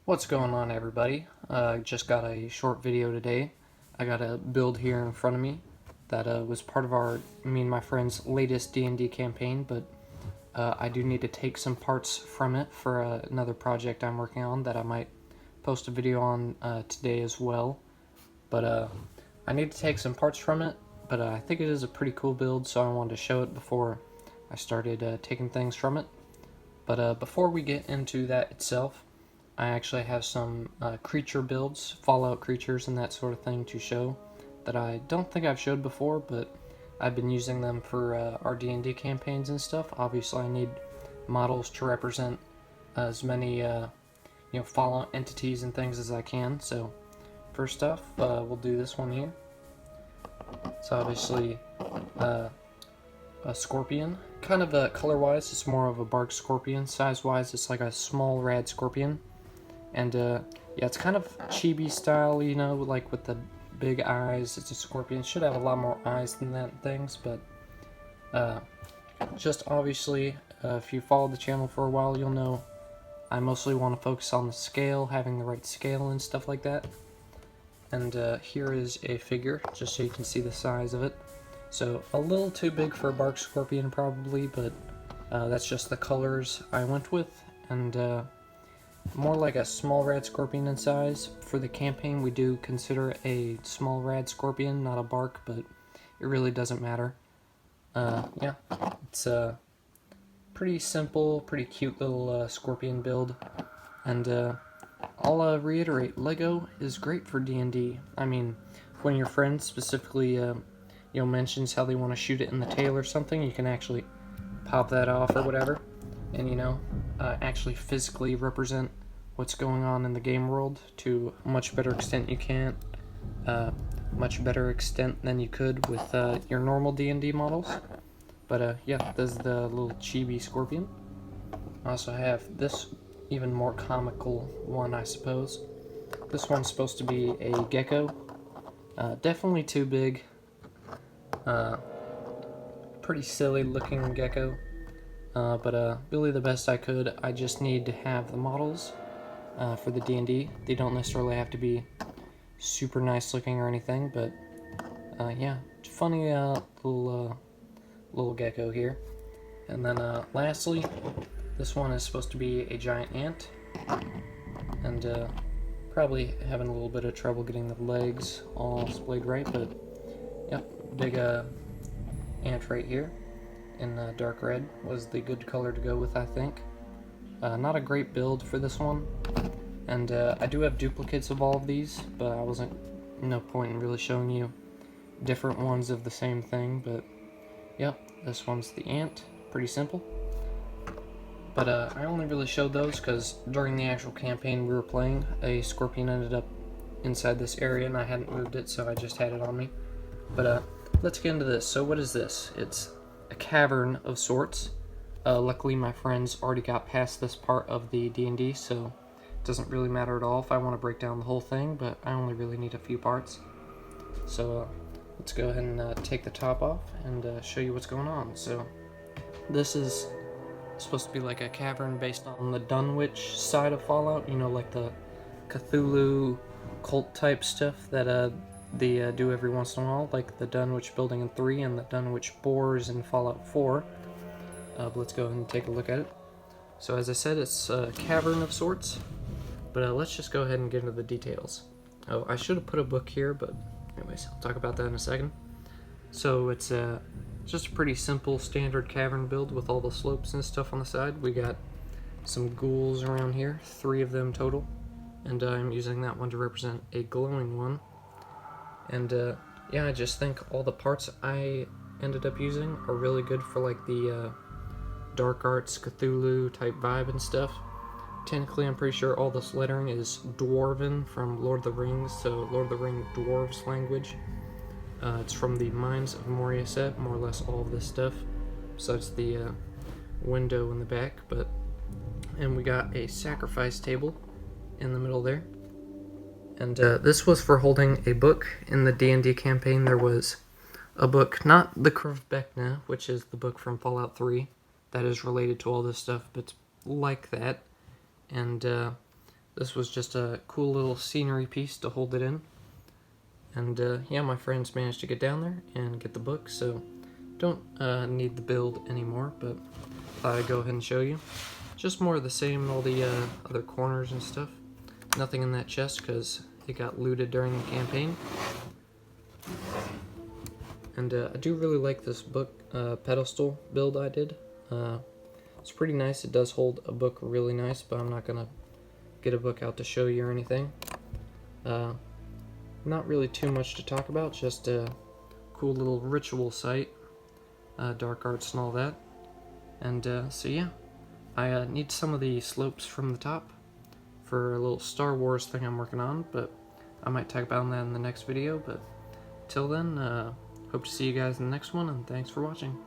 What's going on, everybody? Just got a short video today. I got a build here in front of me that was part of me and my friend's latest D&D campaign, but I do need to take some parts from it for another project I'm working on that I might post a video on today as well. But I need to take some parts from it, but I think it is a pretty cool build, so I wanted to show it before I started taking things from it. But before we get into that itself, I actually have some creature builds, Fallout creatures and that sort of thing to show that I don't think I've showed before, but I've been using them for our D&D campaigns and stuff. Obviously, I need models to represent as many Fallout entities and things as I can. So first off, we'll do this one here. It's obviously a scorpion. Kind of color-wise, it's more of a bark scorpion. Size-wise, it's like a small rad scorpion. And yeah, it's kind of chibi style, like with the big eyes. It's a scorpion. It should have a lot more eyes than that and things, but just obviously, if you followed the channel for a while, you'll know I mostly want to focus on the scale, having the right scale and stuff like that. And here is a figure, just so you can see the size of it. So a little too big for a bark scorpion probably, but that's just the colors I went with, and more like a small rad scorpion in size. For the campaign, we do consider a small rad scorpion, not a bark, but it really doesn't matter. Yeah, it's a pretty simple, pretty cute little scorpion build. And I'll reiterate, Lego is great for D&D. I mean, when your friend specifically mentions how they want to shoot it in the tail or something, you can actually pop that off or whatever, and actually physically represent what's going on in the game world to a much better extent much better extent than you could with your normal D&D models. But yeah, this is the little chibi scorpion. I also have this even more comical one, I suppose. This one's supposed to be a gecko. Definitely too big. Pretty silly looking gecko. But really the best I could. I just need to have the models for the D&D. They don't necessarily have to be super nice looking or anything, but yeah, funny little gecko here. And then lastly, this one is supposed to be a giant ant, and probably having a little bit of trouble getting the legs all splayed right, but yep, big ant right here in dark red was the good color to go with, I think. Not a great build for this one, and I do have duplicates of all of these, but I wasn't no point in really showing you different ones of the same thing. But yep, this one's the ant, pretty simple. But I only really showed those because during the actual campaign we were playing, a scorpion ended up inside this area and I hadn't moved it, so I just had it on me. But let's get into this. So what is this? It's a cavern of sorts. Luckily my friends already got past this part of the D&D, so it doesn't really matter at all if I want to break down the whole thing, but I only really need a few parts. So let's go ahead and take the top off and show you what's going on. So this is supposed to be like a cavern based on the Dunwich side of Fallout, like the Cthulhu cult type stuff that they do every once in a while, like the Dunwich building in 3 and the Dunwich boars in Fallout 4. But let's go ahead and take a look at it. So as I said, it's a cavern of sorts, but let's just go ahead and get into the details. Oh, I should have put a book here, but anyways, I'll talk about that in a second. So it's just a pretty simple standard cavern build with all the slopes and stuff on the side. We got some ghouls around here, 3 of them total, and I'm using that one to represent a glowing one. And yeah, I just think all the parts I ended up using are really good for like the dark arts Cthulhu type vibe and stuff. Technically, I'm pretty sure all this lettering is Dwarven from Lord of the Rings, so Lord of the Ring dwarves language. It's from the Mines of Moria set, more or less all of this stuff, besides the window in the back. And we got a sacrifice table in the middle there. And this was for holding a book. In the D&D campaign, there was a book, not the Krvbekna, which is the book from Fallout 3, that is related to all this stuff, but it's like that. And this was just a cool little scenery piece to hold it in. And yeah, my friends managed to get down there and get the book, so don't need the build anymore, but thought I'd go ahead and show you. Just more of the same in all the other corners and stuff. Nothing in that chest because it got looted during the campaign. And I do really like this book pedestal build I did. It's pretty nice. It does hold a book really nice, but I'm not going to get a book out to show you or anything. Not really too much to talk about, just a cool little ritual site, dark arts and all that. And so yeah, I need some of the slopes from the top for a little Star Wars thing I'm working on, but I might talk about that in the next video. But till then, hope to see you guys in the next one, and thanks for watching.